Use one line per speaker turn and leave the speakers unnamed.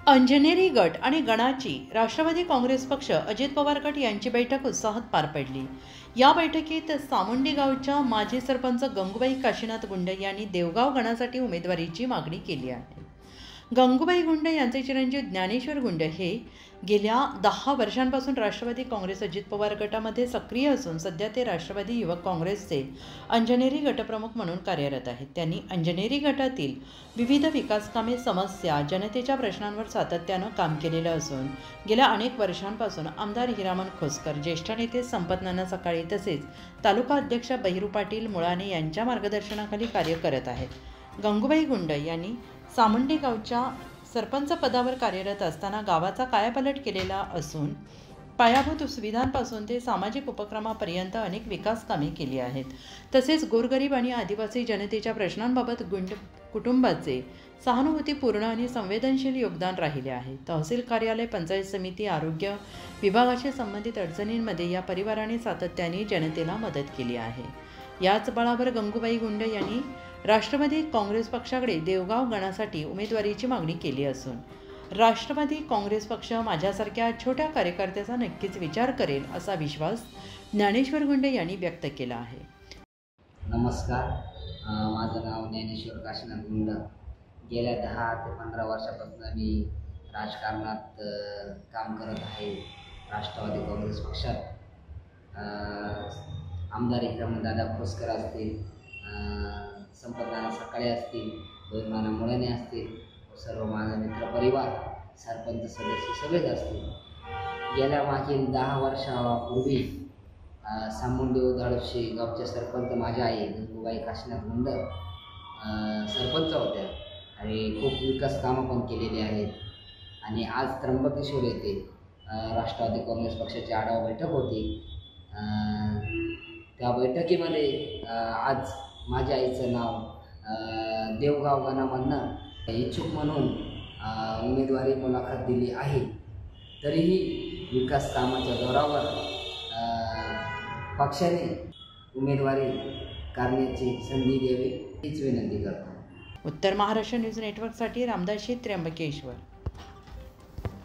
अंजनेरी गट आणि गणाची राष्ट्रवादी काँग्रेस पक्ष अजित पवार गट यांची बैठक उत्साहात पार पडली। या बैठकीत सामुंडी गावच्या माजी सरपंच गंगूबाई काशीनाथ गुंडे यांनी देवगाव गणासाठी उमेदवारीची मागणी केली आहे। गंगूबाई गुंडे यांचे चिरंजीव ज्ञानेश्वर गुंडे हे गेल्या 10 वर्षांपासून राष्ट्रवादी काँग्रेस अजित पवार गटामध्ये सक्रिय असून सध्या ते राष्ट्रवादी युवक काँग्रेसचे अंजनेरी गटप्रमुख म्हणून कार्यरत आहेत। त्यांनी अंजनेरी गटातील विविध विकासकामे, समस्या, जनतेच्या प्रश्नांवर सातत्यानं काम केलेलं असून गेल्या अनेक वर्षांपासून आमदार हिरामन खोसकर, ज्येष्ठ नेते संपत नाना सकाळी तसेच तालुका अध्यक्ष बहिरू पाटील मुळाने यांच्या मार्गदर्शनाखाली कार्य करत आहेत। गंगूबाई गुंडे यांनी सामुंडी गावच्या सरपंच पदावर कार्यरत असताना गावाचा कायापालट केलेला असून पायाभूत सुविधांपासून ते सामाजिक उपक्रमापर्यंत अनेक विकास कामे केली आहेत। तसेच गोरगरीब आणि आदिवासी जनतेच्या प्रश्नांबाबत गुंडे कुटुंबाचे सहानुभूतीपूर्ण आणि संवेदनशील योगदान राहिले आहे। तहसील कार्यालय, पंचायत समिती, आरोग्य विभागाशी संबंधित अडचणींमध्ये या परिवाराने सातत्याने जनतेला मदत केली आहे। याच बळावर गंगूबाई गुंडे यांनी राष्ट्रवादी काँग्रेस पक्षाकडे देवगाव गणासाठी उमेदवारीची मागणी केली असून राष्ट्रवादी काँग्रेस पक्ष माझ्यासारख्या छोट्या कार्यकर्त्याचा नक्कीच विचार करेल असा विश्वास ज्ञानेश्वर गुंडे यांनी व्यक्त केला आहे।
नमस्कार, माझं नाव ज्ञानेश्वर काशीनाथ गुंडे। गेल्या 10 ते 15 वर्षापासून मी राजकारणात काम करत आहे। राष्ट्रवादी काँग्रेस पक्षात आमदार हिरामन दादा खोसकर असतील, संपत नाना सकाळी असतील, बहिरू नाना मुळाने असतील, सर्व माझा मित्रपरिवार, सरपंच सदस्य सगळेच असतील। गेल्या मागील 10 वर्षापूर्वी सामुंडी धाडोशी गावच्या सरपंच माझ्या आई गंगूबाई काशीनाथ गुंडे सरपंच होत्या आणि खूप विकास कामं पण केलेली आहेत। आणि आज त्र्यंबकेश्वर येथे राष्ट्रवादी काँग्रेस पक्षाची आढावा बैठक होती। त्या बैठकीमध्ये आज माझ्या आईचं नाव देवगाव गणामधनं इच्छुक म्हणून उमेदवारी मुलाखत दिली आहे। तरीही विकास कामाच्या जोरावर पक्षाने उमेदवारी करण्याची संधी द्यावी हीच विनंती करतो।
उत्तर महाराष्ट्र न्यूज नेटवर्कसाठी रामदासी, त्र्यंबकेश्वर।